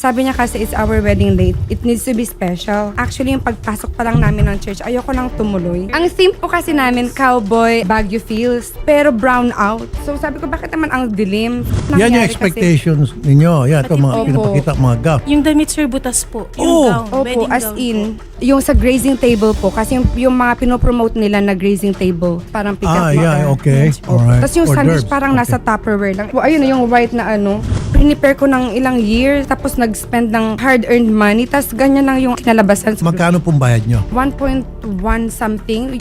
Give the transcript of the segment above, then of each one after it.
Sabi niya kasi it's our wedding date. It needs to be special. Actually, yung pagpasok pa lang namin ng church, ayoko nang tumuloy. Ang theme po kasi namin, cowboy, Baguio feels, pero brown out. So sabi ko, bakit naman ang dilim? Yan yung Nangyari expectations ninyo. Yan, ito mga Opo. pinapakita mga gap. Yung damit, sir, butas po. Yung Oh! gown, Opo, wedding as gown in, po. yung sa grazing table po, kasi yung mga pinopromote nila na grazing table, parang pick-up Yeah, okay. Alright. Tapos yung Hors sandwich d'oeuvres. parang Okay. nasa Tupperware lang. Ayun na yung white na ano, prepare ko ng ilang years, tapos nag-spend ng hard-earned money, tapos ganyan lang yung kinalabasan. Magkano pong bayad nyo? 1.1 something.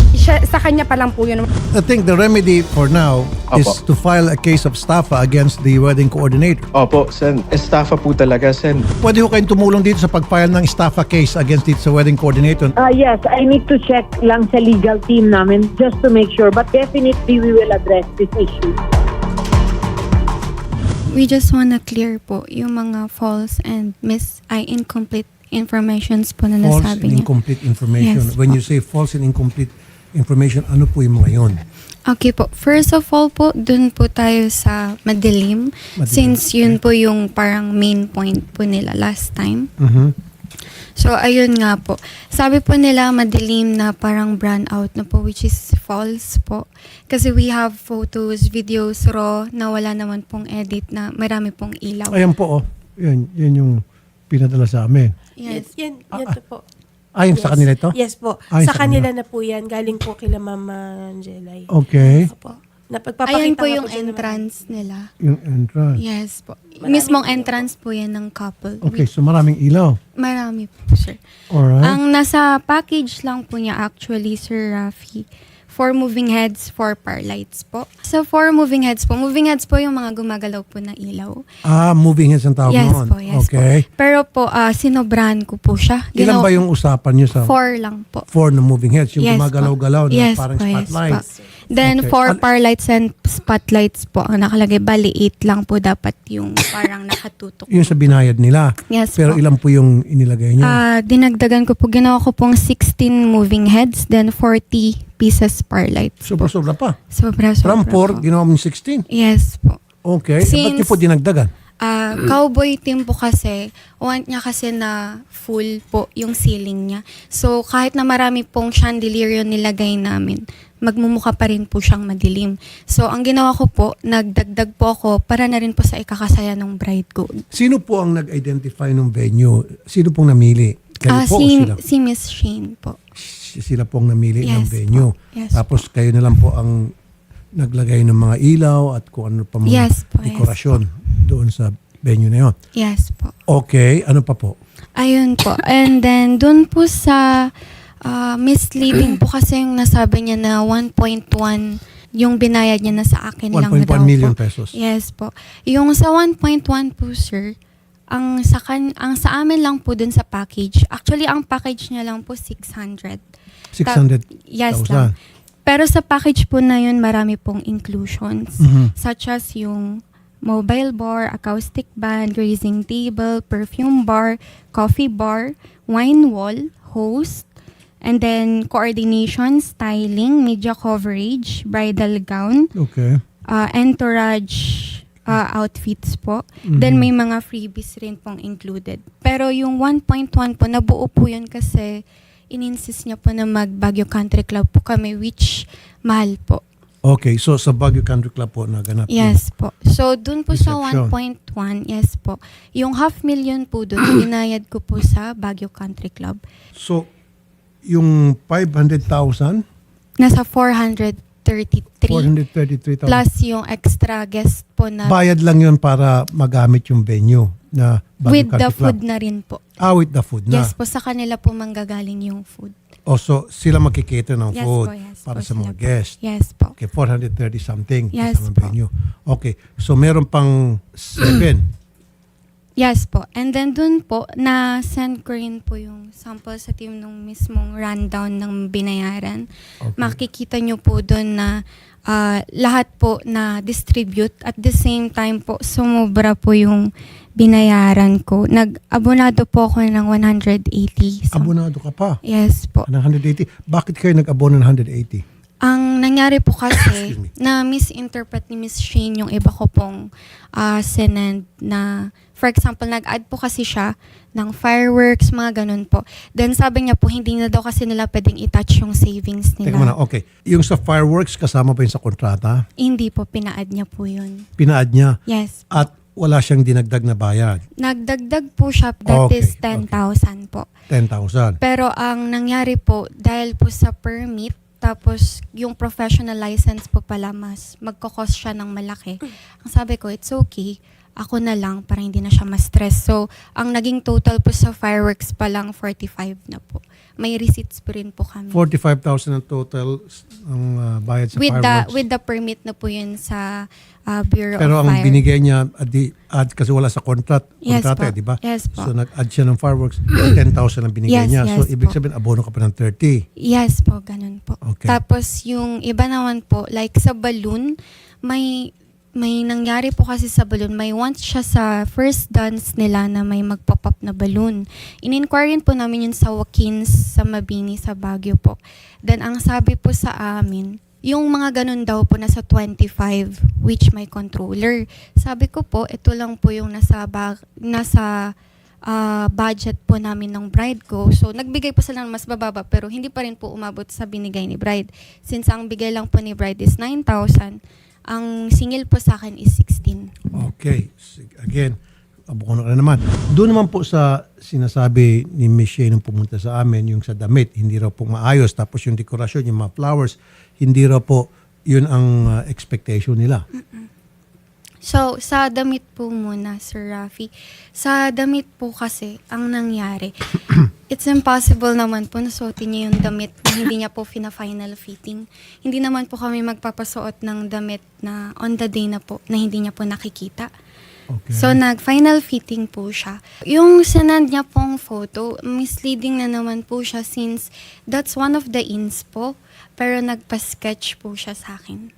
Sa kanya pa lang po yun. I think the remedy for now is to file a case of estafa against the wedding coordinator. Opo, Sen. Estafa po talaga, Sen. Pwede ko kayong tumulong dito sa pag-file ng estafa case against dito sa wedding coordinator. Yes, I need to check lang sa legal team namin just to make sure. But definitely, we will address this issue. We just wanna clear po yung mga false and incomplete informations po na False nasabi and niya. incomplete information. Yes When po. you say false and incomplete information, ano po yung mga yun? Okay po. First of all po, dun po tayo sa madilim. Since yun po yung parang main point po nila last time. So, ayun nga po. Sabi po nila madilim na parang brown out na po, which is false po. Kasi we have photos, videos, raw, na wala naman pong edit na marami pong ilaw. Ayan po, oh. Yan yung pinadala sa amin. Yes. Yan to po. Ayon sa kanila ito? Yes po. Ayon Sa sa kanila na po yan. Galing po kila Mama Angelay. Okay. Opo. Napagpapakita Ayan po nga yung dyan naman. entrance nila. Yung entrance. Yes po. Mismong entrance po yan ng couple. Okay, so maraming ilaw. Marami po, sir. Alright. Ang nasa package lang po niya actually, Sir Rafi, 4 moving heads, 4 par lights po. So, 4 moving heads po yung mga gumagalaw po na ilaw. Moving heads ang tawag Yes noon. po, yes Okay. po. Pero po, sinobrahan ko po siya. Ilan ba yung usapan nyo sa 4 lang po. 4 na moving heads? Yung Yes gumagalaw-galaw na Yes parang po, yes spotlight. po. Then, Okay. 4 par lights and spotlights po ang nakalagay. Bali, 8 lang po dapat yung parang nakatutok. Yung sa binayad nila. Yes Pero po. ilan po yung inilagay nyo? Dinagdagan ko po, ginawa ko pong 16 moving heads, then 40 pieces par lights. Sobra-sobra pa. Sobra From 4, po. ginawa mo yung 16. Yes po. Okay. Ba't Since- nyo po dinagdagan? Cowboy team po kasi, want niya kasi na full po yung ceiling niya. So, kahit na marami pong chandelier yung nilagay namin, magmumukha pa rin po siyang madilim. So, ang ginawa ko po, nagdagdag po ako para na rin po sa ikakasaya ng bride ko. Sino po ang nag-identify ng venue? Sino pong namili? Kayo po o sila? Si Miss Shane po. Sila pong namili ng Yes venue. po. Yes Tapos kayo na lang po ang naglagay ng mga ilaw at kung ano pa mga Yes po, yes dekorasyon doon sa venue na yon. Yes po. Okay, ano pa po? Ayun po. And then, dun po sa misleading po kasi yung nasabi niya na 1.1 yung binayad niya na sa akin lang 1.1 daw million po. pesos. Yes po. Yung sa 1.1 po, sir, ang sa amin lang po dun sa package. Actually, ang package niya lang po 600. 600,000. Yes lang. Pero sa package po na yun, marami pong inclusions. Such as yung mobile bar, acoustic band, grazing table, perfume bar, coffee bar, wine wall, host, and then coordination, styling, media coverage, bridal gown, Okay. entourage outfits po. Then may mga freebies rin pong included. Pero yung 1.1 po, nabuo po yun kasi in-insist niya po na mag Baguio Country Club po kami, which mahal po. Okay, so sa Baguio Country Club po naganap. Yes po. So, dun po sa Reception. 1.1, yes po. Yung 500,000 po dun, inayad ko po sa Baguio Country Club. So, yung 500,000, Nasa 433. 433,000. Plus yung extra guest po na Bayad lang yun para magamit yung venue na Baguio with the Country Club. food na rin po. With the food na. Yes po, sa kanila po manggagaling yung food. So, sila magkikater ng Yes food po, yes para po, sa sila mga po. guests. Yes po. Okay, 430 something Yes kasama po. venue. Okay, so meron pang 7. Yes po. And then dun po, na-send ko rin po yung sample sa team nung mismong rundown ng binayaran. Okay. Makikita nyo po dun na lahat po na distribute. At the same time po, sumobra po yung binayaran ko. Nag-abonado po ako ng 180. So, Abonado ka pa. yes po. Ng 180. Bakit kayo nag-abono ng 180? Ang nangyari po kasi, Excuse me. na misinterpret ni Miss Shane yung iba ko pong sinend na, for example, nag-add po kasi siya ng fireworks, mga ganun po. Then sabi niya po, hindi na daw kasi nila pwedeng i-touch yung savings Teka muna, nila. okay. Yung sa fireworks, kasama pa yun sa kontrata? Hindi po, pina-add niya po yun. Pina-add niya? Yes. At wala siyang dinagdag na bayad? Nagdagdag po siya, that Okay, is okay. 10,000 po. 10,000. Pero ang nangyari po, dahil po sa permit, tapos yung professional license po pala mas magkakos siya ng malaki. Ang sabi ko, it's okay. Ako na lang para hindi na siya ma-stress. So, ang naging total po sa fireworks pa lang 45 na po. May receipts po rin po kami. 45,000 ang total ang bayad sa fireworks. With the permit na po yun sa Bureau Pero of ang Fire. binigay niya, add kasi wala sa kontrata, Yes po. di ba? Yes po. So nag-add siya ng fireworks, 10,000 ang binigay Yes, niya. So yes ibig po. sabihin, abono ka pa ng 30. Yes po, ganun po. Okay. Tapos yung iba naman po, like sa balloon, may nangyari po kasi sa balloon. May once siya sa first dance nila na may magpop-up na balloon. In-inquire po namin yun sa Wakins, sa Mabini, sa Baguio po. Then ang sabi po sa amin, yung mga ganun daw po nasa 25, which may controller. Sabi ko po, ito lang po yung nasa budget po namin ng bride ko. So, nagbigay po sila ng mas bababa pero hindi pa rin po umabot sa binigay ni bride. Since ang bigay lang po ni bride is 9,000, ang singil po sa akin is 16. Okay. Again, abono ka na naman. Doon naman po sa sinasabi ni Miss Shea nung pumunta sa amin, yung sa damit, hindi raw po maayos. Tapos yung dekorasyon, yung mga flowers, hindi raw po yun ang expectation nila. So, sa damit po muna, Sir Rafi. Sa damit po kasi, ang nangyari, it's impossible naman po na suotin niya yung damit na hindi niya po fina-final fitting. Hindi naman po kami magpapasuot ng damit na on the day na po, na hindi niya po nakikita. Okay. So, nag-final fitting po siya. Yung sinand niya pong photo, misleading na naman po siya since that's one of the ins po. Pero nagpa-sketch po siya sa akin.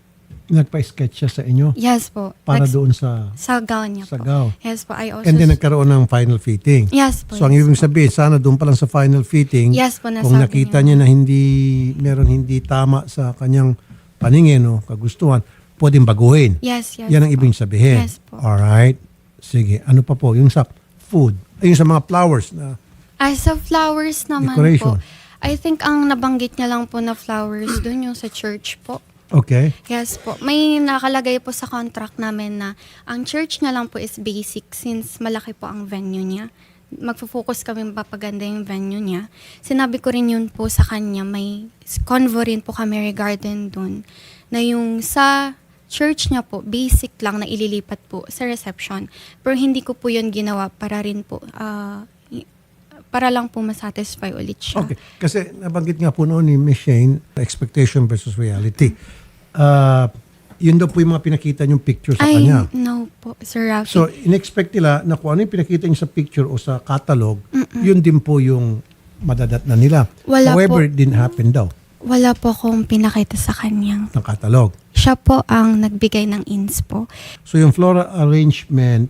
Nagpa-sketch siya sa inyo Yes po. para doon sa Sa gown niya sa po. gown. Yes po. I also... And then nagkaroon ng final fitting. Yes po. So ang yes ibig po. sabihin, sana doon pa lang sa final fitting, Yes po, kung nasabi nakita niya. niya na meron hindi tama sa kanyang paningin o kagustuhan, pwedeng baguhin. Yes, yes. Yan ang po. ibig sabihin. Yes po. Alright. Sige. Ano pa po? Yung sa food. Ay, yung sa mga flowers na As sa flowers naman Decoration. po, I think ang nabanggit niya lang po na flowers doon yung sa church po. okay. Yes po. May nakalagay po sa contract namin na ang church niya lang po is basic since malaki po ang venue niya. Magfo-focus kami mapapaganda yung venue niya. Sinabi ko rin yun po sa kanya, may convo rin po kami regarding dun, na yung sa church niya po, basic lang na ililipat po sa reception. Pero hindi ko po yun ginawa para rin po, para lang po masatisfy ulit siya. Okay. Kasi nabanggit nga po noon ni Miss Shane, expectation versus reality. Yun daw po yung mga pinakita niyong picture sa Ay, kanya. no po, Sir Rafi. So, in-expect nila na kung ano yung pinakita niyo sa picture o sa catalog, yun din po yung madadat na nila. Wala However, po. it didn't happen daw Wala po akong pinakita sa kanya. ng catalog. Siya po ang nagbigay ng inspo. So, yung floral arrangement,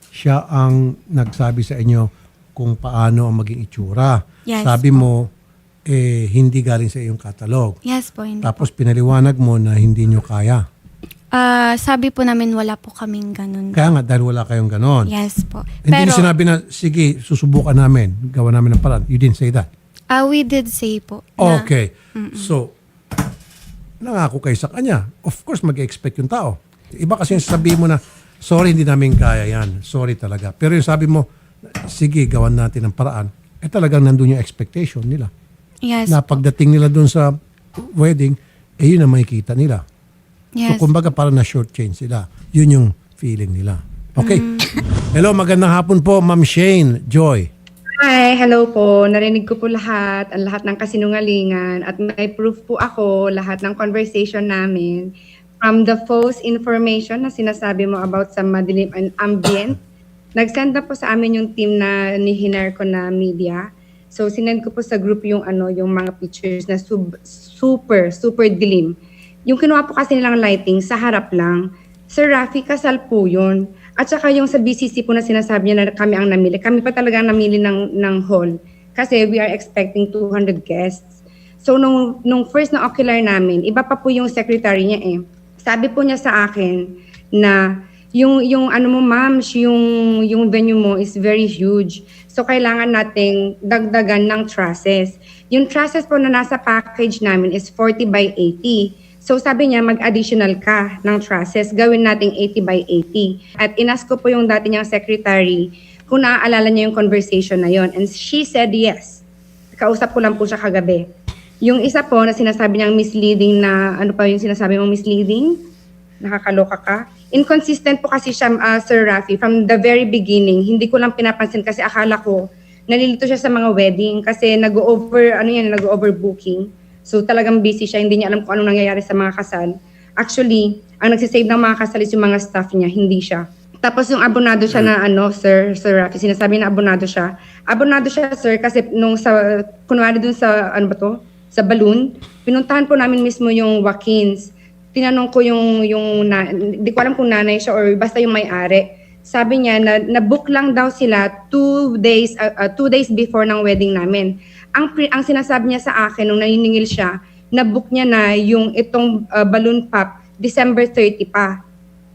siya ang nagsabi sa inyo kung paano ang maging itsura. Yes Sabi po. mo, hindi galing sa iyong catalog. Yes po, hindi Tapos pinaliwanag mo na hindi nyo kaya. sabi po namin wala po kaming ganun. Kaya nga, dahil wala kayong ganon. Yes po. Hindi nyo sinabi na, sige, susubukan namin, gawa namin ng paraan. You didn't say that. We did say po. Na, Okay. So, nangako kayo sa kanya. Of course, mag-expect yung tao. Iba kasi yung sabihin mo na, sorry, hindi namin kaya yan. Sorry talaga. Pero yung sabi mo, sige, gawan natin ng paraan. Talagang nandun yung expectation nila. Yes. Na pagdating nila doon sa wedding, yun ang makikita nila. Yes. So, kumbaga parang na-short change sila. Yun yung feeling nila. Okay. Hello, magandang hapon po, Ma'am Shane Joy. Hi, hello po. Narinig ko po lahat, ang lahat ng kasinungalingan at may proof po ako, lahat ng conversation namin. From the false information na sinasabi mo about sa madilim and ambient, nag-send na po sa amin yung team na ni-hire ko na media. So, sinend ko po sa group yung yung mga pictures na super dilim. Yung kinuha po kasi nilang lighting sa harap lang. Sir Rafi, kasal po yun. At saka yung sa BCC po na sinasabi niya na kami ang namili. Kami pa talaga ang namili ng hall. Kasi we are expecting 200 guests. So, nung first na ocular namin, iba pa po yung secretary niya eh. Sabi po niya sa akin na yung ano mo ma'am, yung venue mo is very huge. So, kailangan nating dagdagan ng trusses. Yung trusses po na nasa package namin is 40 by 80. So sabi niya, mag-additional ka ng trusses, gawin nating 80 by 80. At inas ko po yung dati niyang secretary kung naaalala niya yung conversation na yon. And she said yes. Kausap ko lang po siya kagabi. Yung isa po na sinasabi niyang misleading na, ano pa yung sinasabi mong misleading? Nakakaloka ka? Inconsistent po kasi siya, Sir Rafi, from the very beginning. Hindi ko lang pinapansin kasi akala ko nalilito siya sa mga wedding kasi nag-overbooking. So talagang busy siya, hindi niya alam kung anong nangyayari sa mga kasal. Actually, ang nagsisave ng mga kasal is yung mga staff niya, hindi siya. Tapos yung abonado siya na Sir Rafi, sinasabi na abonado siya. Abonado siya, sir, kasi kunwari dun sa, sa balloon, pinuntahan po namin mismo yung Joaquins. Tinanong ko hindi ko alam kung nanay siya or basta yung may-ari. Sabi niya na-book lang daw sila 2 days before ng wedding namin. Ang sinasabi niya sa akin nung naniningil siya, na-book niya na yung itong balloon pop December 30 pa.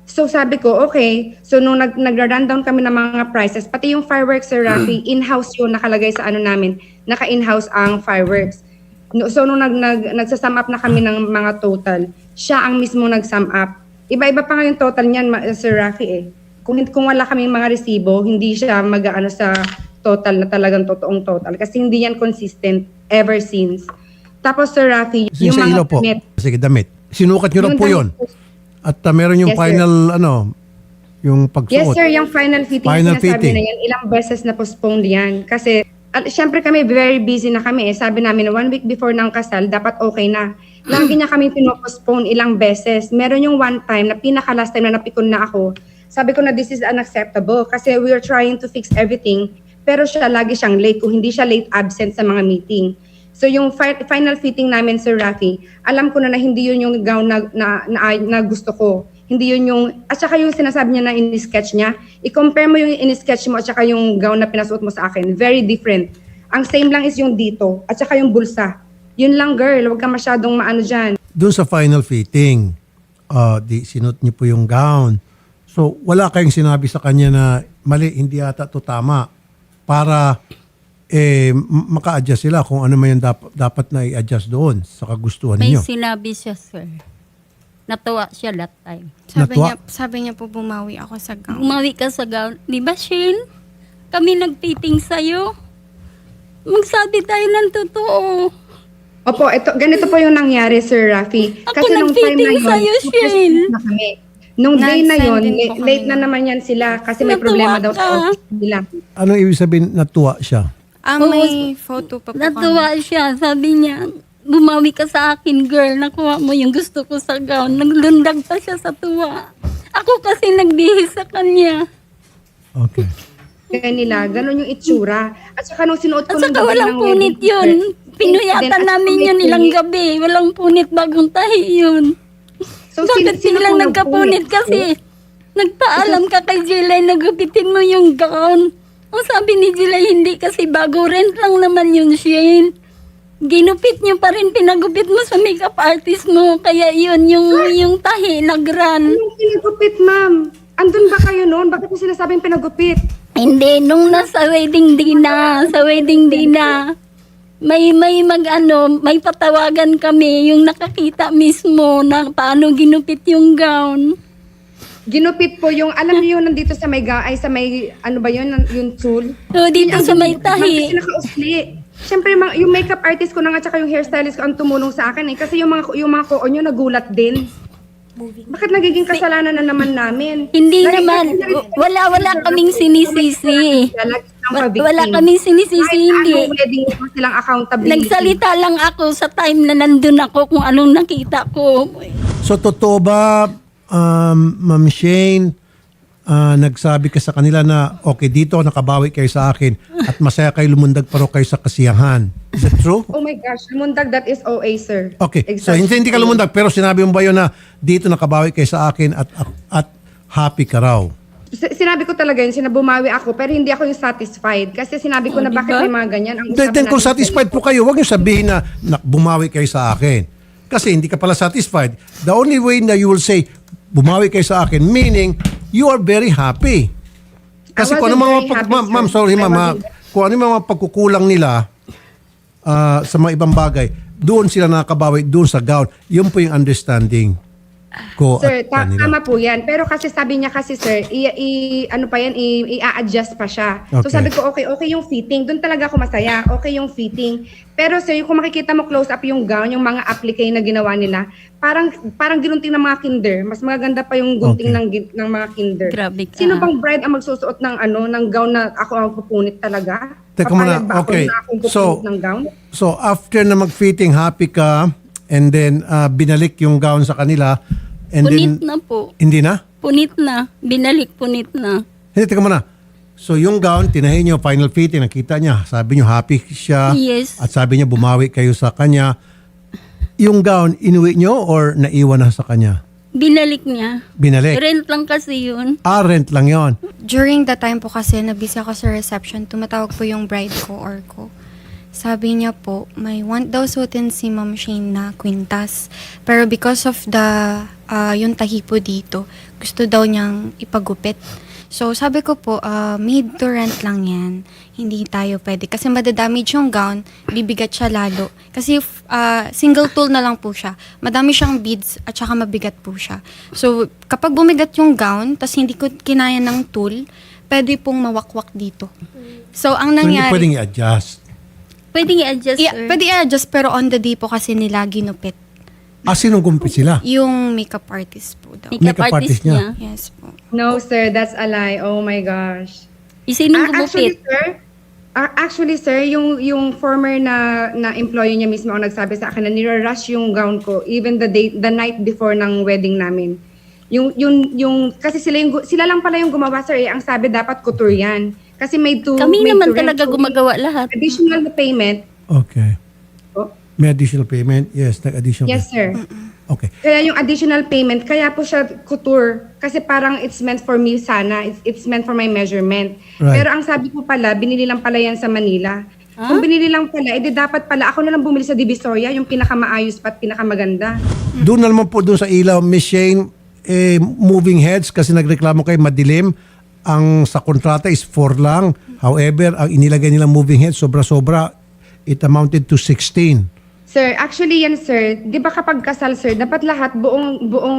So sabi ko, okay. So nung nag-rundown kami ng mga prices, pati yung fireworks, Sir Rafi, in-house yun nakalagay sa namin, naka-in-house ang fireworks. So nung nagsasum up na kami ng mga total, siya ang mismo nag-sum up. Iba-iba pa nga yung total niyan, Sir Rafi eh. Kung wala kaming mga resibo, hindi siya mag-ano sa total na talagang totoong total. Kasi hindi yan consistent ever since. Tapos, Sir Rafi, yung Sa mga ilaw po. damit. Sige, damit. Sinukat nyo lang Yung po damit yun. po. At meron yung Yes, sir. final, yung pagsuot. Yes, sir. Yung final fitting, Final sinasabi fitting. na yan, ilang beses na postponed yan. Kasi, syempre kami, very busy na kami. Sabi namin, 1 week before ng kasal, dapat okay na. Lagi niya kami pinopostpone ilang beses. Meron yung one time, na pinaka-last time na napikon na ako. Sabi ko na this is unacceptable kasi we are trying to fix everything. Pero siya, lagi siyang late. Kung hindi siya late, absent sa mga meeting. So yung final fitting namin, Sir Rafi, alam ko na hindi yun yung gown na gusto ko. Hindi yun yung, at saka yung sinasabi niya na in-sketch niya, i-compare mo yung in-sketch mo at saka yung gown na pinasuot mo sa akin. Very different. Ang same lang is yung dito, at saka yung bulsa. Yun lang, girl. Huwag ka masyadong maano dyan. Doon sa final fitting, sinuot niyo po yung gown. So, wala kayong sinabi sa kanya na mali, hindi ata to tama para maka-adjust sila kung ano man yung dapat na i-adjust doon sa kagustuhan May ninyo. sinabi siya, sir. Natuwa siya that time. Sabi niya po bumawi ako sa gown. Umawi ka sa gown. Di ba, Shane? Kami nagpiting sa'yo. Magsabi tayo ng totoo. Opo, ganito po yung nangyari, Sir Rafi. Ako nag-fitting sa'yo, Shane. Na kami. Nung day na yon, Nag-send din po kami late na naman yan sila kasi may Natuwa problema daw sa ka. office nila. Anong ibig sabihin natuwa siya? May photo pa po kami. Natuwa siya. Sabi niya, bumawi ka sa akin, girl. Nakuha mo yung gusto ko sa gown. Naglundag pa siya sa tuwa. Ako kasi nagbihis sa kanya. Okay. Kaya nila, ganun yung itsura. At saka nung sinuot ko At nung saka gabi walang ng punit wedding yun. dress, Pinuyatan then, namin at yun may ilang punit. gabi. Walang punit bagong tahi yun. So, Bakit sino silang po nagkapunit nagpunit? kasi? Nagpaalam ka kay Jilay, nagupitin mo yung gown. Ang sabi ni Jilay, hindi kasi bago, rent lang naman yun, Shane. Ginupit niyo pa rin, pinagupit mo sa makeup artist mo. Kaya yun, yung tahi, nagran. Anong pinagupit, ma'am? Andun ba kayo noon? Bakit mo sinasabing pinagupit? Hindi, nung nasa wedding day na, may patawagan kami, yung nakakita mismo na paano ginupit yung gown. Ginupit po yung, alam niyo yun, nandito sa may, sa may, ano ba yun, yung tool? So, dito sa may tahi. Kasi naka-usli. Siyempre, yung makeup artist ko na nga, tsaka yung hairstylist ko ang tumulong sa akin eh. Kasi yung mga koon nyo, nagulat din. Bakit nagiging kasalanan na naman namin? Hindi naman, wala kaming sinisisi. Wala kaming sinisisi, hindi. Wedding mo silang accountability. Nagsalita lang ako sa time na nandun ako kung anong nakita ko. So, totoo ba, Ma'am Shane, nagsabi ka sa kanila na okay, dito nakabawi kayo sa akin at masaya kayo lumundag pa ro kayo sa kasiyahan. Is it true? Oh my gosh, lumundag, that is OA, sir. Okay. So Exactly. hindi ka lumundag pero sinabi mo ba yun na dito nakabawi kayo sa akin at happy ka raw? Sinabi ko talaga yun, sinabumawi ako, pero hindi ako yung satisfied. Kasi sinabi ko na bakit may mga ganyan. Ang Then kung usapan natin satisfied po kayo, huwag niyo sabihin na bumawi kayo sa akin. Kasi hindi ka pala satisfied. The only way na you will say, bumawi kayo sa akin, meaning you are very happy. Kasi I kung ano wasn't mga very happy, ma'am, sir. sorry I ma'am, wasn't- kung ano yung mga pagkukulang nila sa mga ibang bagay, doon sila nakakabawi, doon sa gown. Yun po yung understanding ko Sir, at kanila. tama po yan. Pero kasi sabi niya kasi, sir, ano pa yan, i-adjust pa siya. So Okay. sabi ko, okay yung fitting. Doon talaga ako masaya. Okay yung fitting. Pero sir, kung makikita mo close up yung gown, yung mga applique na ginawa nila, parang ginunting ng mga kinder. Mas maganda pa yung gunting ng mga kinder. Grabe ka. Sino bang bride ang magsusuot ng gown na ako ang pupunit talaga? Teka muna, Papayag ba ako okay. na akong pupunit So- ng gown? So after na mag-fitting, happy ka, and then binalik yung gown sa kanila, and Punit then, na po. hindi na? Punit na. Binalik punit na. Hindi, teka muna. So yung gown, tinahin niyo, final fitting, nakita niya, sabi niyo happy siya, Yes. at sabi niya bumawi kayo sa kanya. Yung gown, inuwi niyo or naiwan na sa kanya? Binalik niya. Binalik. Rent lang kasi yun. Rent lang yon. During the time po kasi, nabisi ako sa reception, tumatawag po yung bride ko or ko. Sabi niya po, may want daw suotin si Ma'am Shane na kwintas. Pero because of yung tahi po dito, gusto daw niyang ipagupit. So sabi ko po, made to rent lang yan. Hindi tayo pwede. Kasi madadamage yung gown, bibigat siya lalo. Kasi single tool na lang po siya. Madami siyang beads at saka mabigat po siya. So kapag bumigat yung gown, tas hindi ko kinaya ng tool, pwede pong mawakwak dito. So ang So hindi nangyari... pwedeng i-adjust. Pwedeng i-adjust, sir. Pwede i-adjust pero on the day po kasi nila ginupit. Sinong gumpit sila? Yung makeup artist po daw. Makeup artist niya. Yes po. No, sir, that's a lie. Oh my gosh. Isinong Actually, gumupit. sir, yung former na employee niya mismo ang nagsabi sa akin na nira-rush yung gown ko even the night before ng wedding namin. Yung kasi sila lang pala yung gumawa, sir. Ang sabi dapat couture yan. Kasi made to Kami made naman to rent. talaga So, gumagawa lahat. additional payment. Okay. Oh, May additional payment? Yes, nag-additional yes, payment. sir. Okay. Kaya yung additional payment, kaya po siya couture. Kasi parang it's meant for me sana. It's meant for my measurement. Right. Pero ang sabi ko pala, binili lang pala yan sa Manila. Kung binili lang pala, edi dapat pala ako na lang bumili sa Divisoria, yung pinakamaayos pa at pinakamaganda. Doon na naman po doon sa ilaw, Miss Shane, moving heads kasi nagreklamo kayo madilim. Ang sa kontrata is 4 lang. However, ang inilagay nilang moving heads, sobra-sobra, it amounted to 16. Sir, actually yan sir, 'di ba kapag kasal sir, dapat lahat buong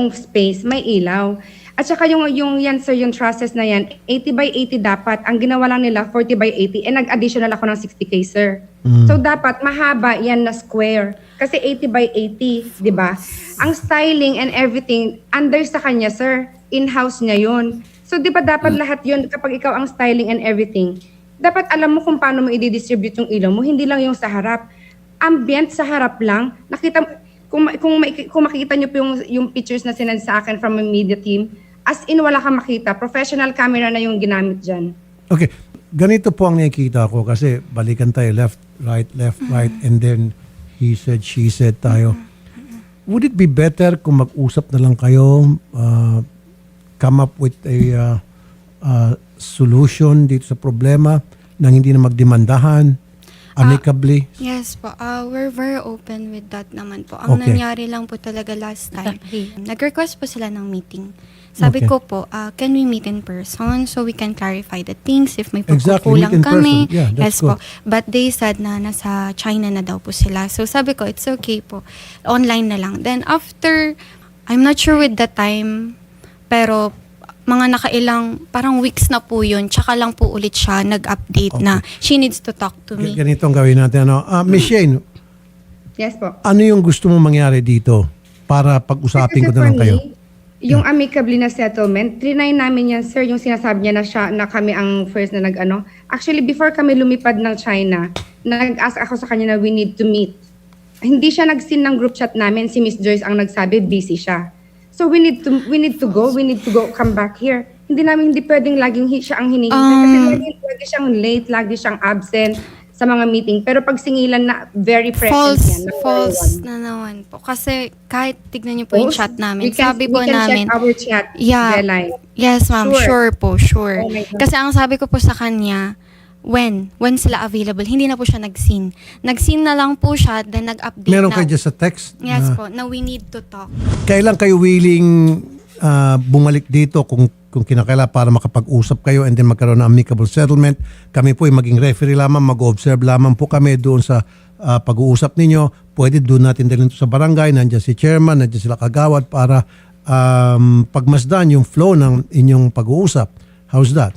space may ilaw. At saka yung yan sir, yung trusses na yan, 80 by 80 dapat. Ang ginawa lang nila 40 by 80 and nag-additional ako ng 60K sir. So dapat mahaba yan na square. Kasi 80 by 80, 'di ba? Ang styling and everything under sa kanya sir. In-house niya 'yon. So 'di ba dapat lahat 'yon kapag ikaw ang styling and everything. Dapat alam mo kung paano mo i-distribute yung ilaw mo, hindi lang yung sa harap. Ambient sa harap lang. Nakita kung makita niyo po yung pictures na sinend sa akin from a media team, as in wala kang makita. Professional camera na yung ginamit diyan. Okay, ganito po ang nakikita ko kasi balikan tayo left, right, and then he said, she said tayo. Would it be better kung mag-usap na lang kayo, come up with a solution dito sa problema nang hindi na magdemandahan, amicably? Yes po. We're very open with that naman po. Ang Okay. nangyari lang po talaga last time, nag-request po sila ng meeting. Sabi Okay. ko po, can we meet in person so we can clarify the things if may Exactly, pagkukulang meet in kami. person. Yeah, that's Yes po. But they said na nasa China na daw po sila. So sabi ko, it's okay po. Online na lang. Then after, I'm not sure with the time, pero mga nakailang, parang weeks na po yun. Tsaka lang po ulit siya nag-update na she needs to talk to me. Ganito ang gawin natin. Miss Shane, Yes po. ano yung gusto mong mangyari dito para pag-usapin ko Kasi na lang for kayo? me, yung amicably na settlement, trinay namin yan, sir, yung sinasabi niya na kami ang first na nag-ano. Actually, before kami lumipad ng China, nag-ask ako sa kanya na we need to meet. Hindi siya nag-send ng group chat namin, si Miss Joyce ang nagsabi, busy siya. So we need to go, come back here. Hindi pwedeng laging siya ang hiningi. Kasi lagi siyang late, lagi siyang absent. sa mga meeting. Pero pag singilan na, very present False, yan. Number false one. na naman po. Kasi kahit tignan niyo po yung Post, chat namin, we can- sabi we po can namin, check our chat, Yeah. Jelay. yes ma'am, sure po, sure. Oh my God. Kasi ang sabi ko po sa kanya, when sila available, hindi na po siya nag-scene. Nag-scene na lang po siya, then nag-update Meron na. kayo dyan sa text? Yes na po, na we need to talk. Kailan kayo willing bumalik dito kung kinakailangan para makapag-usap kayo and then magkaroon ng amicable settlement? Kami po ay maging referee lamang, mag-observe lamang po kami doon sa pag-uusap ninyo. Pwede doon natin dalhin ito sa barangay, nandiyan si chairman, nandiyan sila kagawad para pagmasdan yung flow ng inyong pag-uusap. How's that?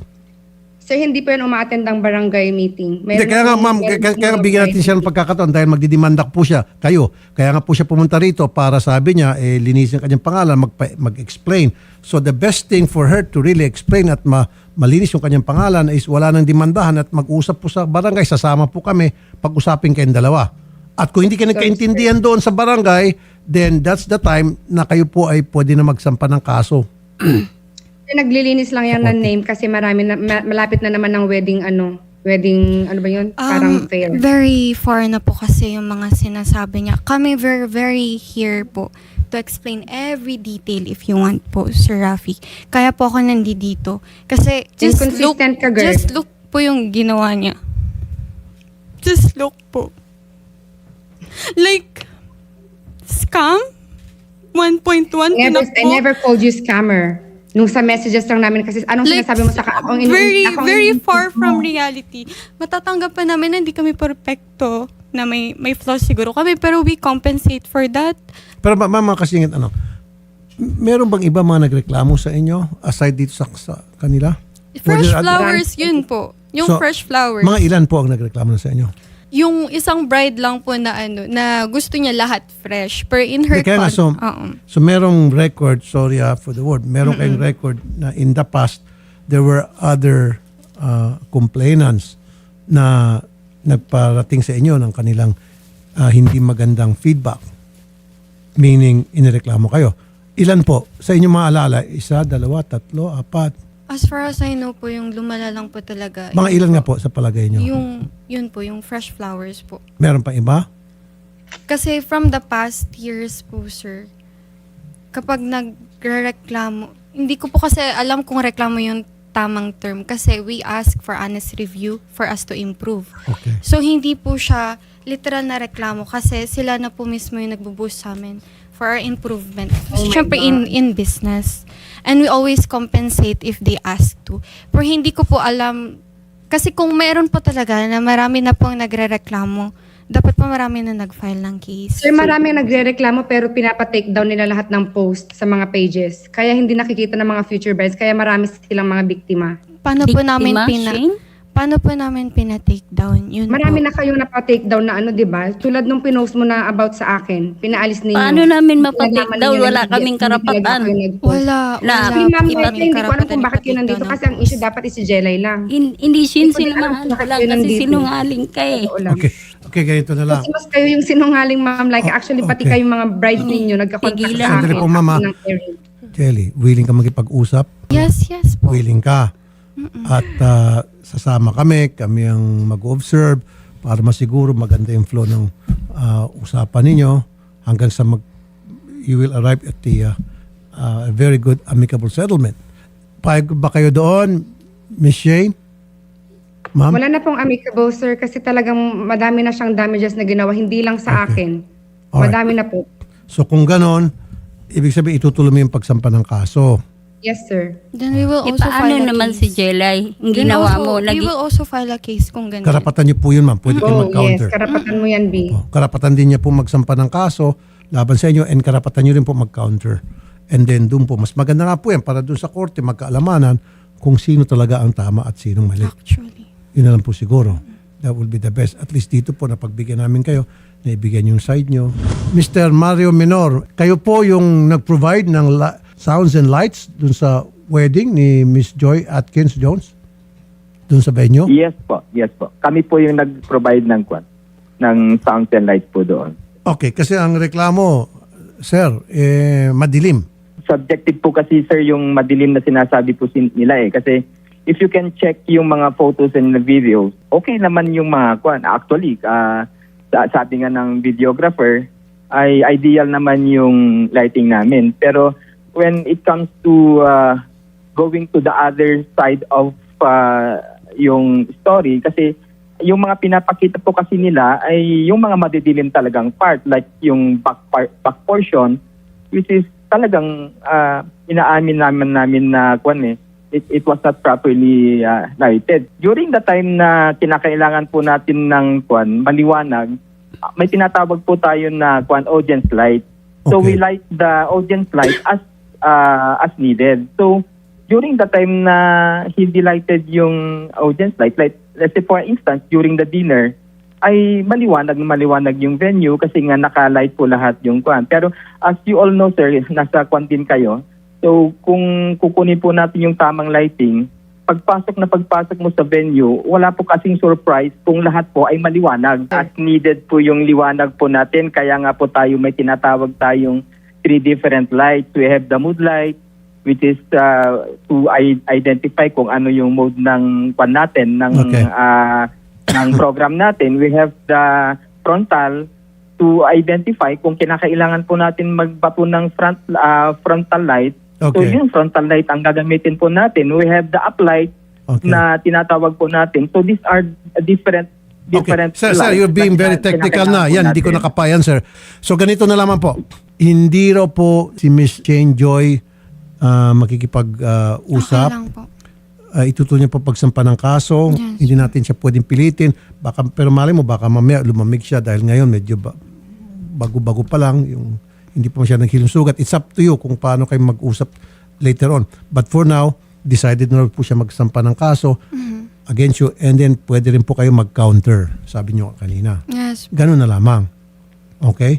Sir, hindi po yan umaattend ng barangay meeting. Hindi, kaya nga ma'am, kaya nga bigyan natin siya ng pagkakataon dahil magdidemandak po siya, kayo. Kaya nga po siya pumunta rito para sabi niya, linisin kanyang pangalan, mag-explain. So the best thing for her to really explain at malinis yung kanyang pangalan is wala nang demandahan at mag-usap po sa barangay, sasama po kami, pag-usapin kayong dalawa. At kung hindi kayo nagkaintindihan doon sa barangay, then that's the time na kayo po ay pwede na magsampa ng kaso. Naglilinis lang yan ng name kasi malapit na naman ng wedding ano ba yun? Parang fair. Very far na po kasi yung mga sinasabi niya. Kami very, very here po to explain every detail if you want po, Sir Rafi. Kaya po ako nandito. Kasi Inconsistent ka, girl. just look po yung ginawa niya. Just look po. Like, scam? 1.1 I never called you scammer. Nung sa messages lang namin kasi anong sinasabi mo sa very far from reality. Matatanggap pa namin na hindi kami perfecto, na may flaws siguro kami, pero we compensate for that. Pero ma'am, kasingit meron bang iba mga nagreklamo sa inyo aside dito sa kanila? Fresh Were there flowers, yun po. Yung So, fresh flowers. Mga ilan po ang nagreklamo na sa inyo? Yung isang bride lang po na na gusto niya lahat fresh. Pero in her Kaya nga, so merong record, sorry for the word, meron kayong record na in the past, there were other complainants na nagparating sa inyo ng kanilang hindi magandang feedback. Meaning, inireklamo kayo. Ilan po? Sa inyong mga alala, 1, 2, 3, 4. As far as I know po, yung lumala lang po talaga. Mga ilan nga po sa palagay nyo? Yun po, yung fresh flowers po. Meron pa iba? Kasi from the past years po, sir, kapag nagrereklamo, hindi ko po kasi alam kung reklamo yung tamang term kasi we ask for honest review for us to improve. Okay. So, hindi po siya literal na reklamo kasi sila na po mismo yung nagbo-boost sa amin for our improvement. Siyempre, in business. And we always compensate if they ask to. Pero hindi ko po alam, kasi kung meron po talaga na marami na pong nagre-reklamo, dapat pa marami na nag-file ng case. Sir, marami nagre-reklamo pero pinapa-take down nila lahat ng post sa mga pages. Kaya hindi nakikita ng mga future brides. Kaya marami silang mga biktima. Paano po namin pina-take down? Yun Marami po. na kayong napa-take down na ano, di ba? Tulad nung pinost mo na about sa akin. Pinaalis ninyo. Paano namin mapa-take Nalaman down? ninyo Wala na kaming hindi talaga karapatan. kayo nag-post. Wala. Actually, ma'am, Iba't hindi ko alam karapatan kung bakit yun ipatake nandito down kasi ang issue dapat is si Jelay lang. Hindi sin Hindi ko din alam kung sinungaling bakit lang kayo kasi nandito. sinungaling ka eh. Totoo lang. Okay, ganito na lang. Kasi mas kayo yung sinungaling, ma'am. Like, actually, pati okay. kayong mga brides ninyo, nagka-contact Pigilan. sa akin. Sandali po, mama. Ng airing. Jelly, willing ka magipag-usap? Yes po. Willing ka. At sasama kami ang mag-observe para masiguro maganda yung flow ng usapan ninyo hanggang sa you will arrive at the a very good amicable settlement. Payag ba kayo doon, Miss Shane? Ma'am? Wala na pong amicable, sir, kasi talagang madami na siyang damages na ginawa, hindi lang sa akin. Alright. Madami na po. So kung ganon, ibig sabihin itutuloy mo yung pagsampa ng kaso. Yes, sir. Then we will Eh, also paano file a naman case. si Jelay? Ang Then ginawa also, mo, we will also file a case kung ganyan. Karapatan niyo po yun, ma'am. Pwede kayo Oh, yes. mag-counter. Karapatan mo yan, B. Karapatan din niya po magsampa ng kaso laban sa inyo and karapatan niyo rin po mag-counter. And then doon po, mas maganda nga po yan para doon sa korte magkaalamanan kung sino talaga ang tama at sinong mali. Actually. Yun na lang po siguro. That will be the best. At least dito po napagbigyan namin kayo, naibigyan yung side nyo. Mr. Mario Menor, kayo po yung nag-provide ng sounds and lights doon sa wedding ni Miss Joy Atkins Jones? Doon sa venue? Yes po. Kami po yung nag-provide ng sound and light po doon. Okay, kasi ang reklamo, sir, madilim. Subjective po kasi sir yung madilim na sinasabi po nila eh. Kasi if you can check yung mga photos and the videos, okay naman yung mga kwan. Actually, sabi nga ng videographer, ay ideal naman yung lighting namin. Pero when it comes to going to the other side of yung story, kasi yung mga pinapakita po kasi nila ay yung mga madidilim talagang part, like yung back portion, which is talagang inaamin namin na kwan it was not properly lighted. During the time na kinakailangan po natin ng kwan, maliwanag, may tinatawag po tayo na kwan audience light. So Okay. we light the audience light as needed. So during the time na hindi lighted yung audience light, like let's say for instance, during the dinner, ay maliwanag yung venue kasi nga naka-light po lahat yung kwan. Pero as you all know, sir, nasa kwan din kayo. So kung kukunin po natin yung tamang lighting, pagpasok mo sa venue, wala po kasing surprise kung lahat po ay maliwanag. As needed po yung liwanag po natin, kaya nga po tayo may tinatawag tayong 3 different lights. We have the mood light, which is to identify kung ano yung mode ng kwan natin, ng Okay. ng program natin. We have the frontal to identify kung kinakailangan po natin magbato ng frontal light. So Okay. yung frontal light ang gagamitin po natin. We have the uplight Okay. na tinatawag po natin. So these are different Okay. Sir, lights you're being na very technical kinakailangan na. po Yan, hindi ko natin. nakapayan, sir. So, ganito na lamang po. Hindi raw po si Miss Jane Joy makikipag-usap. Okay lang po. Itutuloy niya po pagsampa ng kaso. Yes. Hindi natin siya pwedeng pilitin. Pero mali mo, baka mamaya lumamig siya dahil ngayon medyo bago-bago pa lang. Hindi pa masyadong hilong sugat. It's up to you kung paano kayo mag-usap later on. But for now, decided na po siya magsampa ng kaso against you, and then pwede rin po kayo mag-counter, sabi niyo kanina. Yes. Ganun na lamang. Okay?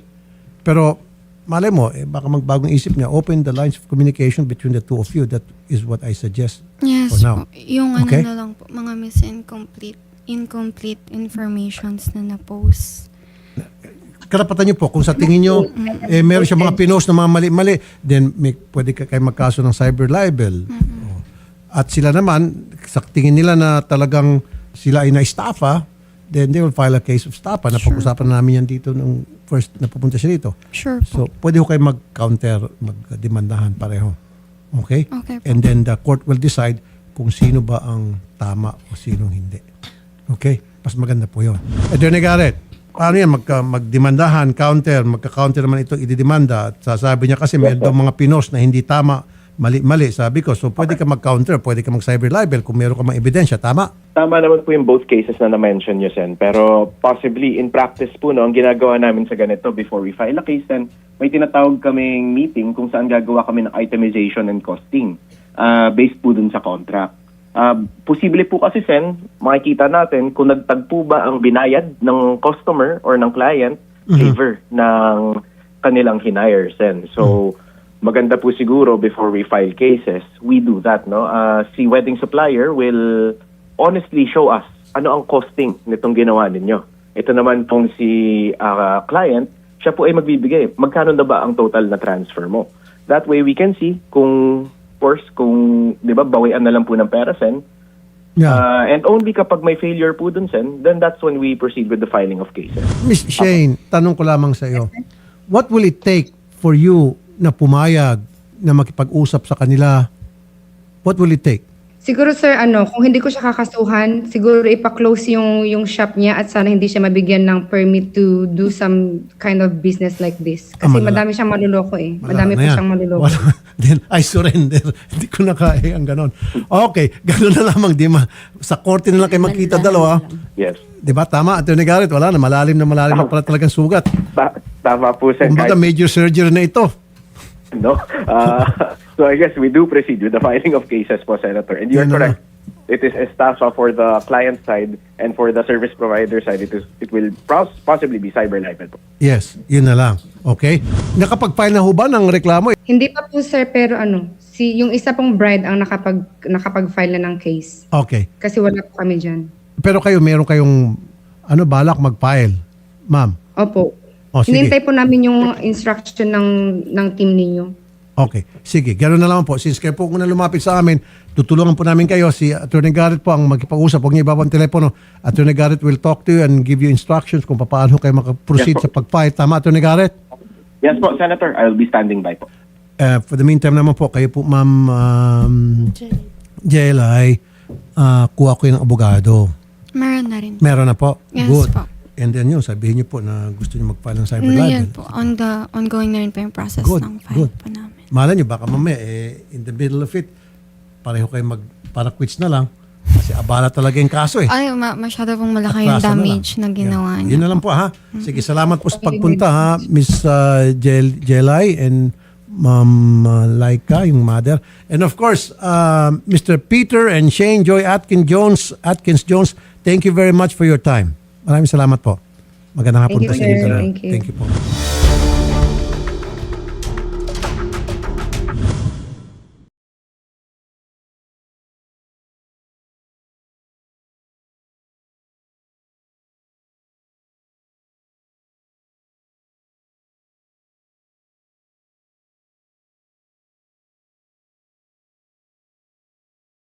Pero malay mo, baka magbagong isip niya, open the lines of communication between the two of you. That is what I suggest Yes for now. po. Yung Okay? ano na lang po, mga incomplete informations na na-post. Karapatan niyo po, kung sa tingin niyo, meron siya mga pinost na mga mali-mali, then pwede kayo magkaso ng cyber libel. Oh. At sila naman, sa tingin nila na talagang sila ay na-estafa, then they will file a case of estafa. Napag-usapan na namin yan dito nung first na pupunta siya dito. Sure po. So, pwede ko kayo mag-counter, mag-demandahan pareho. Okay? Okay po. And then the court will decide kung sino ba ang tama o sinong hindi. Okay? Mas maganda po yun. Attorney Garrett, paano yan? Magdemandahan, magka-counter naman ito, ididemanda. At sasabi niya kasi meron daw mga pinos na hindi tama, mali. Sabi ko, so pwede ka mag-counter, pwede ka mag-cyber libel kung meron ka mga ebidensya. Tama? Tama naman po yung both cases na na-mention nyo, Sen. Pero possibly, in practice po, ang ginagawa namin sa ganito before we file a case, then may tinatawag kaming meeting kung saan gagawa kami ng itemization and costing based po dun sa contract. Posible po kasi, Sen, makikita natin kung nagtagpo ba ang binayad ng customer or ng client favor ng kanilang hinire, Sen. So, maganda po siguro before we file cases, we do that, no? Si wedding supplier will honestly show us ano ang costing nitong ginawa ninyo. Ito naman pong si client, siya po ay magbibigay. Magkano na ba ang total na transfer mo? That way we can see kung, of course, kung, di ba, bawian na lang po ng pera, Sen. Yeah. And only kapag may failure po dun, Sen, then that's when we proceed with the filing of cases. Miss Shane, tanong ko lamang sa iyo. What will it take for you na pumayag na makipag-usap sa kanila? What will it take? Siguro sir, kung hindi ko siya kakasuhan, siguro ipa-close yung shop niya at sana hindi siya mabigyan ng permit to do some kind of business like this. Kasi malala. madami siyang maluloko eh. Wala Madami na po yan. siyang maluloko. Wala. Then I surrender. Hindi ko na kaya ang ganon. Okay, ganon na lamang. Sa korte na lang kayo magkita dalawa. Yes. Di ba? Tama, Atty. Garrett. Wala na. Malalim na pala talagang sugat. Tama po, Sen. Kumbaga major surgery na ito. No. So I guess we do proceed with the filing of cases po, Senator. And you're Yan na correct. It is estafa for the client side, and for the service provider side, it will possibly be cyber libel po. Yes, yun na lang. Okay? Nakapag-file na ho ba ng reklamo? Hindi pa po sir, pero yung isa pong bride ang nakapag-file na ng case. Okay. Kasi wala po kami dyan. Pero meron kayong balak mag-file? Ma'am? Opo. O, sige. Hinintay po namin yung instruction ng team ninyo. Okay. Sige, gano'n na lang po. Since kayo po kung lumapit sa amin, tutulungan po namin kayo. Si Attorney Garrett po ang magkipag-usap. Huwag niyo ibabang telepono. Attorney Garrett will talk to you and give you instructions kung paano kayo makaproceed Yes, po. sa pag-fight. Tama, Attorney Garrett? Yes po, Senator. I'll be standing by po. For the meantime naman po, kayo po, Ma'am Jelay, kuha ko yung abogado. Meron na rin. Meron na po? Yes Good. po. And then yun, sabihin niyo po na gusto niyo mag-file ng cyber Yun libel. po. Ongoing na rin po yung process Good, ng file good. po namin. Malay niyo, baka mamaya, in the middle of it, pareho kayo para quits na lang. Kasi abala talaga yung kaso eh. Ay, masyado pong malaki yung Atraso na lang. damage na ginawa Yan. niya. Yun na lang po ha. Sige, salamat po sa pagpunta ha, Miss Jelay and Ma'am Laika, yung mother. And of course, Mr. Peter and Shane Joy Atkins Jones, thank you very much for your time. Maraming salamat po. Magandang hapon Thank you, po sa sir. inyo. Thank you. Thank you po.